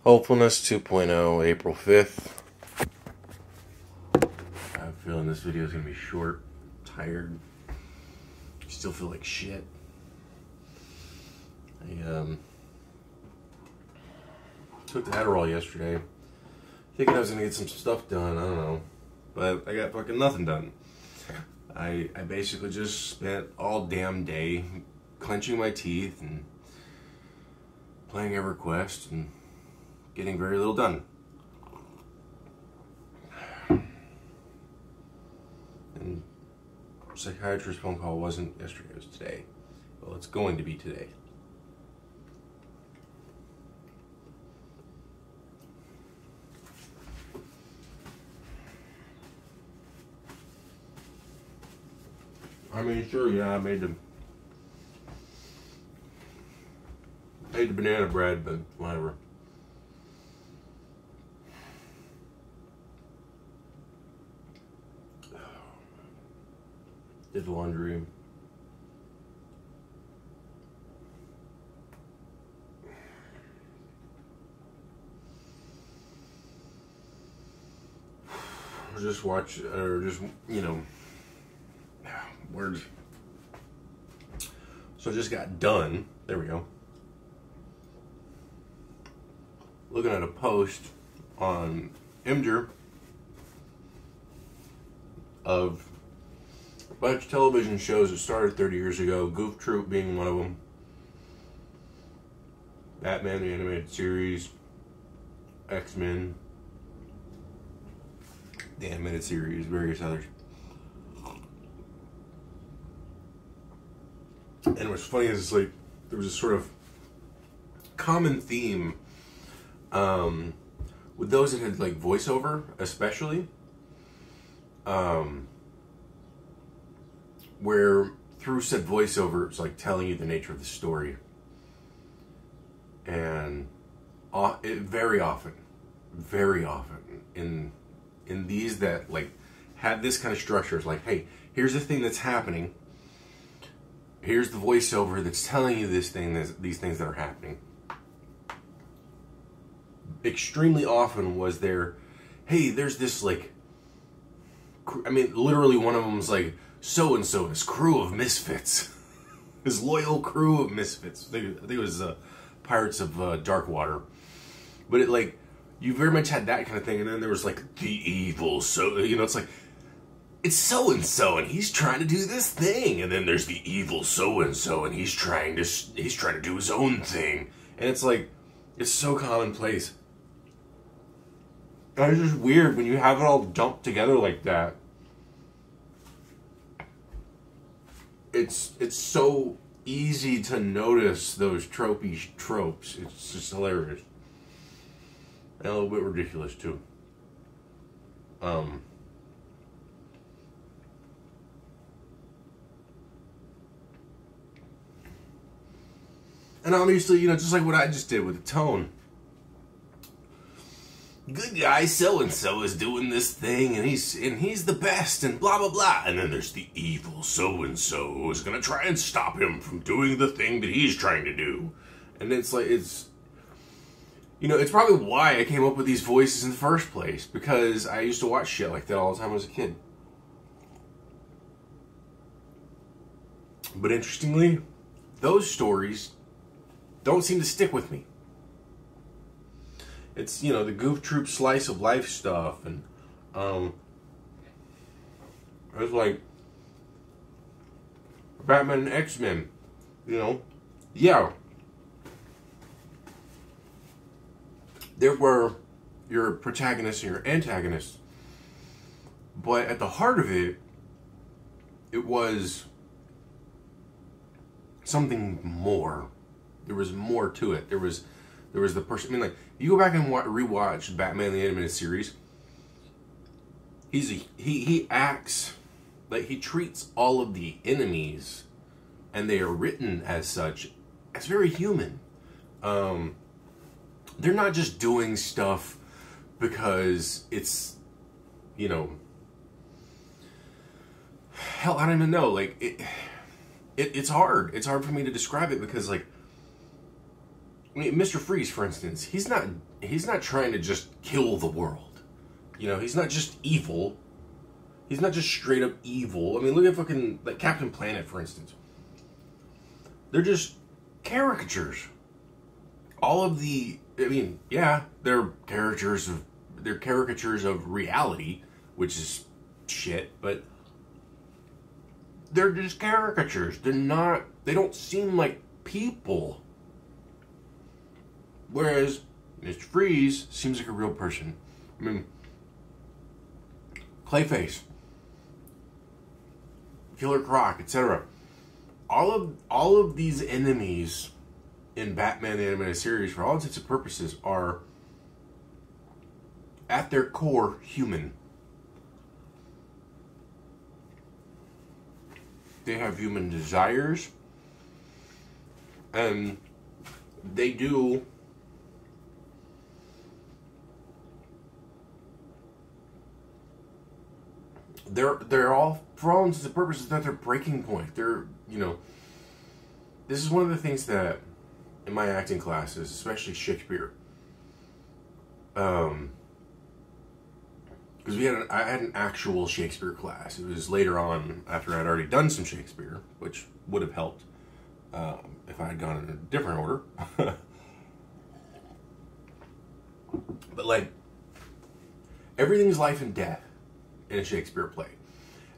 Hopefulness 2.0, April 5th. I have a feeling this video is going to be short, tired. Still feel like shit. I took the Adderall yesterday, thinking I was going to get some stuff done, I don't know. But I got fucking nothing done. I basically just spent all damn day clenching my teeth and playing EverQuest and getting very little done. And psychiatrist's phone call wasn't yesterday, it was today. Well, it's going to be today. I mean, sure, yeah, I made the banana bread, but whatever. Did laundry. Just watch, or just, you know, words. So I just got done. There we go. Looking at a post on Imgur of a bunch of television shows that started 30 years ago, Goof Troop being one of them, Batman the Animated Series, X-Men, the Animated Series, various others. And what's funny is, like, there was a sort of common theme with those that had, like, voiceover, especially, where through said voiceover, it's like telling you the nature of the story. And very often in these that, like, had this kind of structure, it's like, hey, here's the thing that's happening. Here's the voiceover that's telling you this thing, these things that are happening. Extremely often was there, hey, there's this, like, I mean, literally one of them was like, so-and-so, this crew of misfits. This loyal crew of misfits. I think it was Pirates of Darkwater. But it, like, you very much had that kind of thing, and then there was, like, the evil, so, you know, it's like, it's so-and-so, and he's trying to do this thing. And then there's the evil so-and-so, and he's trying to do his own thing. And it's like, it's so commonplace. And it's just weird when you have it all dumped together like that. It's so easy to notice those tropes. It's just hilarious. And a little bit ridiculous, too. And obviously, you know, just like what I just did with the tone. Good guy so-and-so is doing this thing, and he's the best, and blah, blah, blah. And then there's the evil so-and-so who's going to try and stop him from doing the thing that he's trying to do. And it's like, it's, you know, it's probably why I came up with these voices in the first place, because I used to watch shit like that all the time as a kid. But interestingly, those stories don't seem to stick with me. It's, you know, the Goof Troop slice of life stuff, and it's like Batman and X-Men, you know, yeah. There were your protagonists and your antagonists, but at the heart of it, it was something more. There was more to it. There was the person. I mean, like, you go back and rewatch Batman the Animated Series. He acts like he treats all of the enemies, and they are written as such, as very human. They're not just doing stuff because it's, you know, hell, I don't even know. Like, it's hard. It's hard for me to describe it because, like, I mean, Mr. Freeze, for instance, he's not trying to just kill the world. You know, he's not just evil. He's not just straight up evil. I mean, look at fucking like Captain Planet, for instance. They're just caricatures. All of the, I mean, yeah, they're caricatures of reality, which is shit, but they're just caricatures. They don't seem like people. Whereas Mr. Freeze seems like a real person. I mean, Clayface, Killer Croc, etc. All of these enemies in Batman the Animated Series, for all intents and purposes, are at their core human. They have human desires, and they do they're all, for all intents and purposes, at their breaking point. They're, you know, this is one of the things that in my acting classes, especially Shakespeare, because I had an actual Shakespeare class. It was later on after I'd already done some Shakespeare, which would have helped if I had gone in a different order. But like, everything's life and death in a Shakespeare play.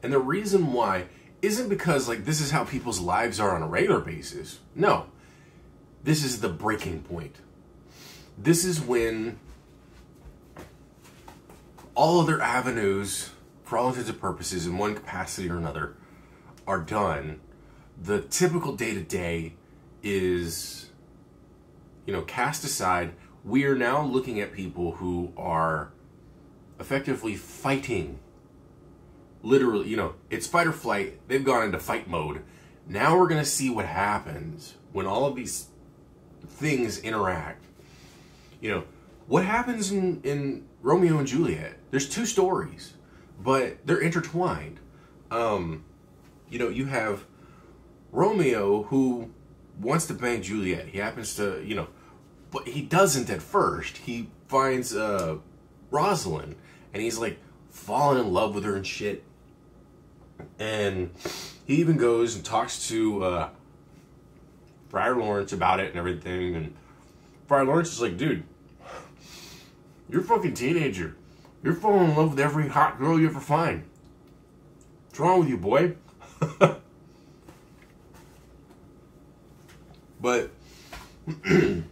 And the reason why isn't because like this is how people's lives are on a regular basis. No. This is the breaking point. This is when all other avenues, for all intents and purposes, in one capacity or another, are done. The typical day-to-day is, you know, cast aside. We are now looking at people who are effectively fighting. Literally, you know, it's fight or flight. They've gone into fight mode. Now we're going to see what happens when all of these things interact. You know, what happens in Romeo and Juliet? There's two stories, but they're intertwined. You know, you have Romeo who wants to bang Juliet. He happens to, you know, but he doesn't at first. He finds Rosalind, and he's like falling in love with her and shit. And he even goes and talks to Friar Lawrence about it and everything. And Friar Lawrence is like, dude, you're a fucking teenager. You're falling in love with every hot girl you ever find. What's wrong with you, boy? But and,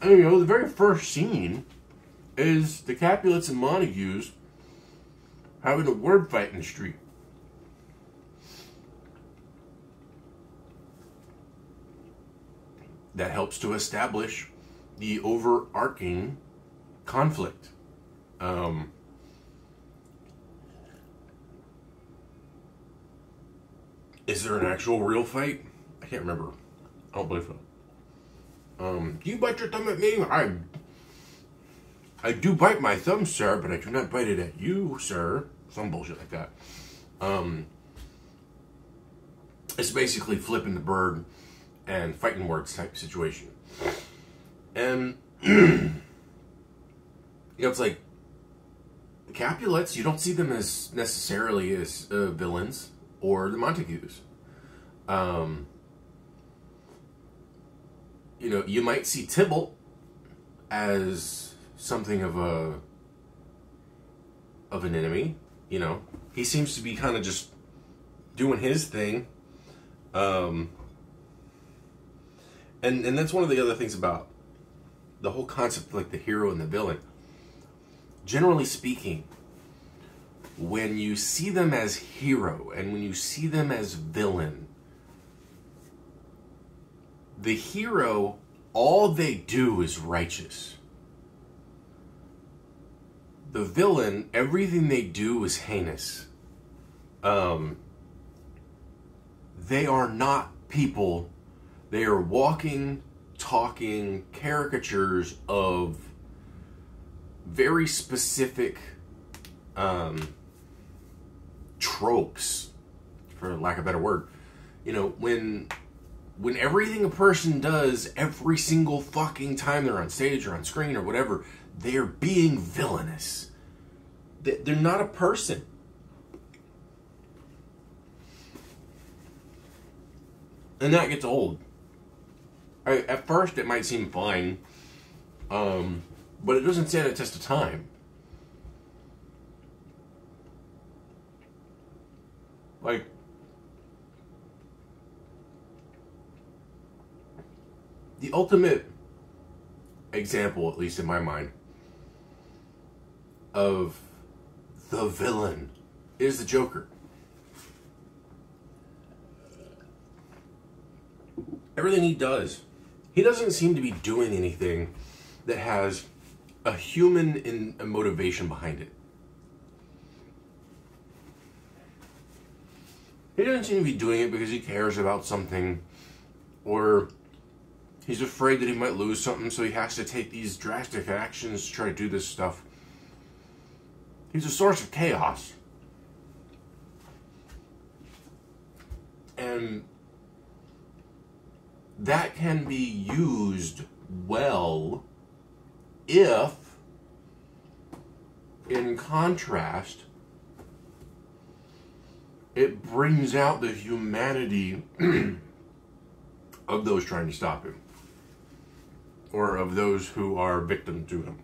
you know, the very first scene is the Capulets and Montagues having a word fight in the street. That helps to establish the overarching conflict. Is there an actual real fight? I can't remember. I don't believe so. You bite your thumb at me? I do bite my thumb, sir, but I do not bite it at you, sir. Some bullshit like that. It's basically flipping the bird and fighting words type situation. And, you know, it's like, the Capulets, you don't see them as necessarily as villains, or the Montagues. You know, you might see Tybalt as something of an enemy. You know, he seems to be kind of just doing his thing. And that's one of the other things about the whole concept of like the hero and the villain. Generally speaking, when you see them as hero and when you see them as villain, the hero, all they do is righteous. The villain, everything they do is heinous. They are not people. They are walking, talking caricatures of very specific tropes, for lack of a better word. You know, when everything a person does every single fucking time they're on stage or on screen or whatever, they're being villainous. They're not a person. And that gets old. At first, it might seem fine, but it doesn't stand a test of time. Like, the ultimate example, at least in my mind, of the villain is the Joker. Everything he does, he doesn't seem to be doing anything that has a human motivation behind it. He doesn't seem to be doing it because he cares about something, or he's afraid that he might lose something, so he has to take these drastic actions to try to do this stuff. He's a source of chaos. And that can be used well if, in contrast, it brings out the humanity of those trying to stop him, or of those who are victim to him,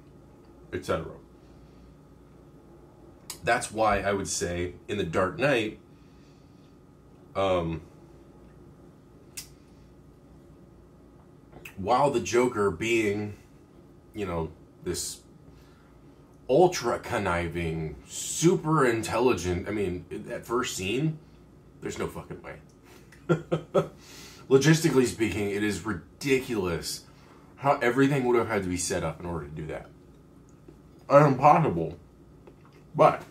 etc. That's why I would say in The Dark Knight, while the Joker being, you know, this ultra conniving, super intelligent, I mean, that first scene, there's no fucking way. Logistically speaking, it is ridiculous how everything would have had to be set up in order to do that. Impossible. But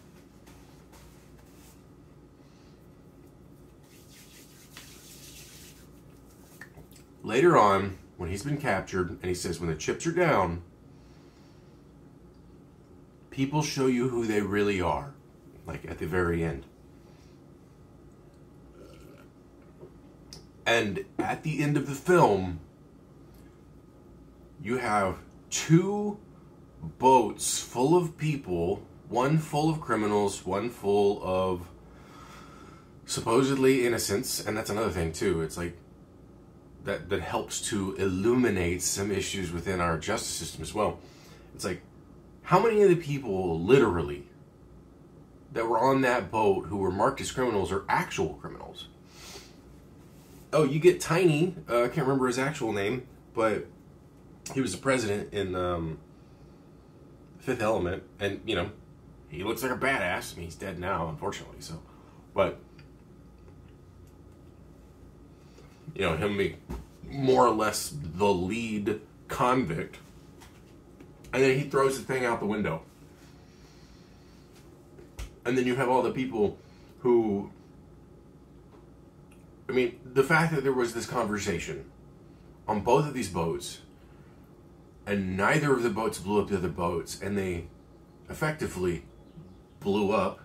later on, when he's been captured, and he says, when the chips are down, people show you who they really are. Like, at the very end. And at the end of the film, you have 2 boats full of people, one full of criminals, one full of supposedly innocents, and that's another thing too. It's like that helps to illuminate some issues within our justice system as well. It's like, how many of the people literally that were on that boat who were marked as criminals are actual criminals? Oh, you get Tiny, I can't remember his actual name, but he was the president in Fifth Element, and, you know, he looks like a badass. I mean, he's dead now, unfortunately, so, but, you know, him being more or less the lead convict, and then he throws the thing out the window. And then you have all the people who, I mean, the fact that there was this conversation on both of these boats, and neither of the boats blew up the other boats, and they effectively blew up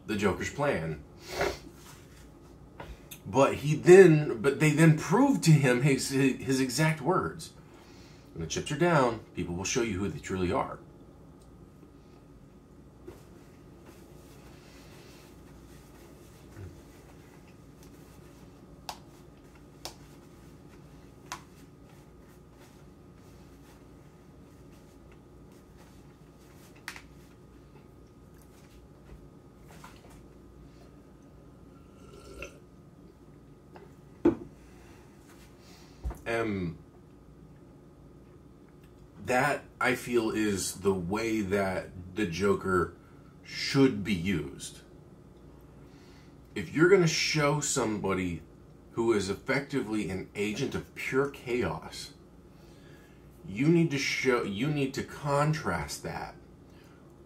the Joker's plan. But they then proved to him his exact words. When the chips are down, people will show you who they truly are. That, I feel, is the way that the Joker should be used. If you're going to show somebody who is effectively an agent of pure chaos, you need to contrast that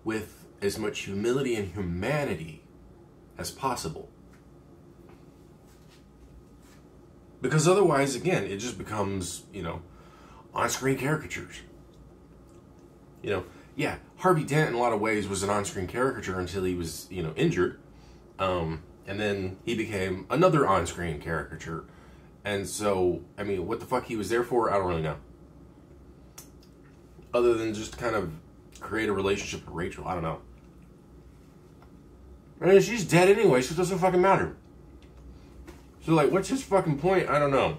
with as much humility and humanity as possible. Because otherwise, again, it just becomes, you know, on-screen caricatures. You know, yeah, Harvey Dent in a lot of ways was an on-screen caricature until he was, injured. And then he became another on-screen caricature. And so, I mean, what the fuck he was there for, I don't really know. Other than just kind of create a relationship with Rachel, I don't know. I mean, she's dead anyway, so it doesn't fucking matter. So, like, what's his fucking point? I don't know.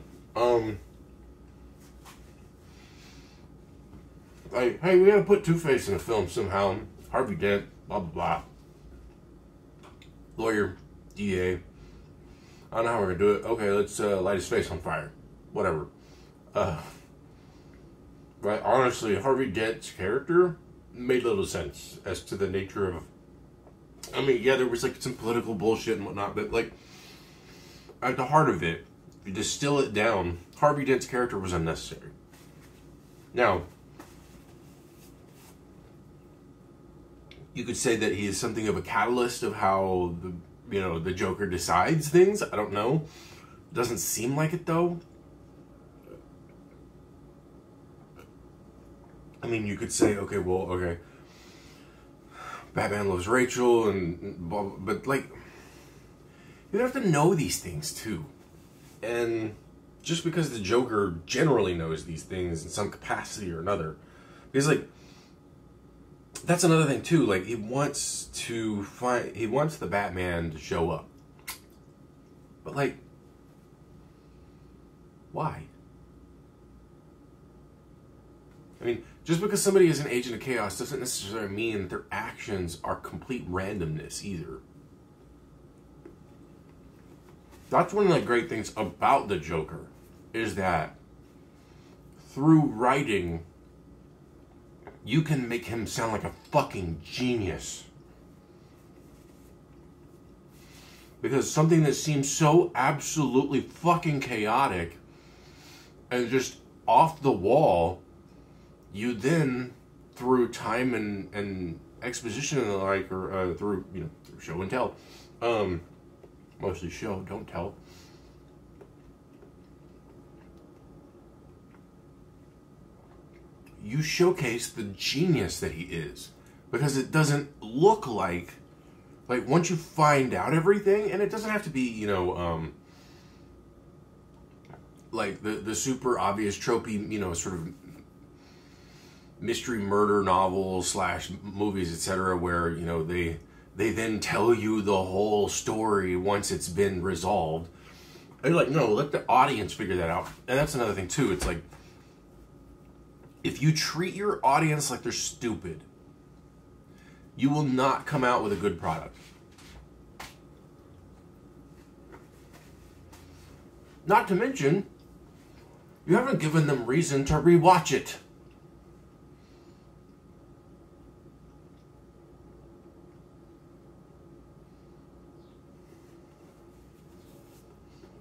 Like, hey, we gotta put Two-Face in a film somehow. Harvey Dent, blah, blah, blah. Lawyer, DA. I don't know how we're gonna do it. Okay, let's light his face on fire. Whatever. Right, honestly, Harvey Dent's character made little sense as to the nature of... I mean, yeah, there was, like, some political bullshit and whatnot, but, like, at the heart of it, if you distill it down, Harvey Dent's character was unnecessary. Now, you could say that he is something of a catalyst of how the Joker decides things. I don't know. Doesn't seem like it, though. I mean, you could say, okay, Batman loves Rachel, and blah, blah, but, like, you have to know these things, too. And just because the Joker generally knows these things in some capacity or another, because, like, that's another thing, too. Like, he wants the Batman to show up. But, like, why? I mean, just because somebody is an agent of chaos doesn't necessarily mean that their actions are complete randomness either. That's one of the great things about the Joker, is that through writing, you can make him sound like a fucking genius. Because something that seems so absolutely fucking chaotic and just off the wall, you then, through time and exposition and the like, or through show and tell, mostly show, don't tell, you showcase the genius that he is. Because it doesn't look like once you find out everything, and it doesn't have to be, like the super obvious tropey, sort of mystery murder novels / movies, etc., where, they then tell you the whole story once it's been resolved. And you're like, no, let the audience figure that out. And that's another thing, too. It's like, if you treat your audience like they're stupid, you will not come out with a good product. Not to mention, you haven't given them reason to rewatch it.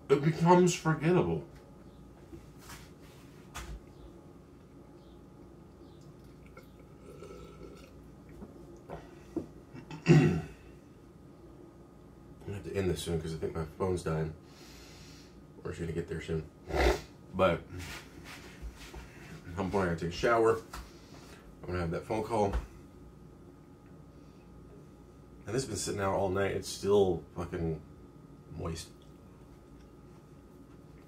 It becomes forgettable. I'm gonna have to end this soon because I think my phone's dying. Or it's gonna get there soon. But at some point I gotta take a shower. I'm gonna have that phone call. And this has been sitting out all night. It's still fucking moist.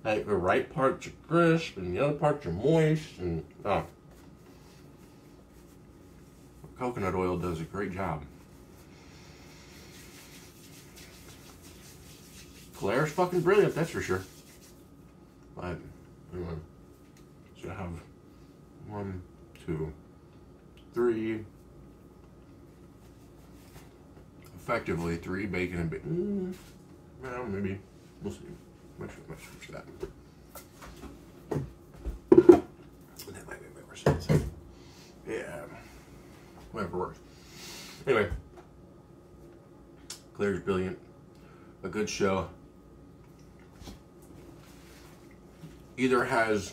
Like, the right parts are crisp and the other parts are moist, and coconut oil does a great job. Claire's fucking brilliant, that's for sure. But anyway, so I have 1, 2, 3, effectively 3 bacon and bacon. Well, maybe we'll see. Much for that. That might make more sense. Yeah. Whatever works. Anyway. Claire's brilliant. A good show. Either has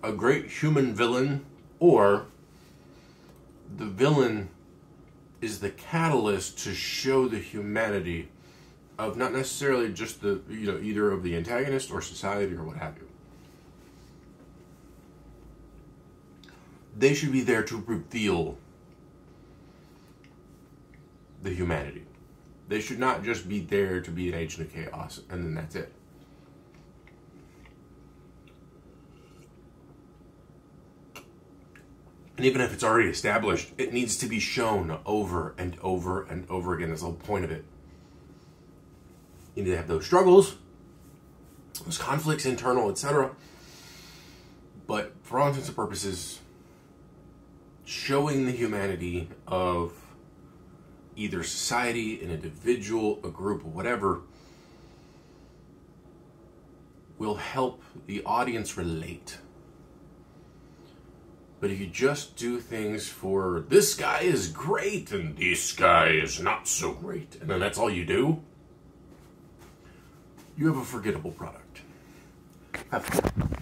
a great human villain, or the villain is the catalyst to show the humanity of not necessarily just the, either of the antagonist or society or what have you. They should be there to reveal the humanity. They should not just be there to be an agent of chaos, and then that's it. And even if it's already established, it needs to be shown over and over and over again. That's the whole point of it. You need to have those struggles, those conflicts, internal, etc. But for all intents and purposes, showing the humanity of either society, an individual, a group, or whatever, will help the audience relate. But if you just do things for, this guy is great and this guy is not so great, and then that's all you do, you have a forgettable product. Have fun.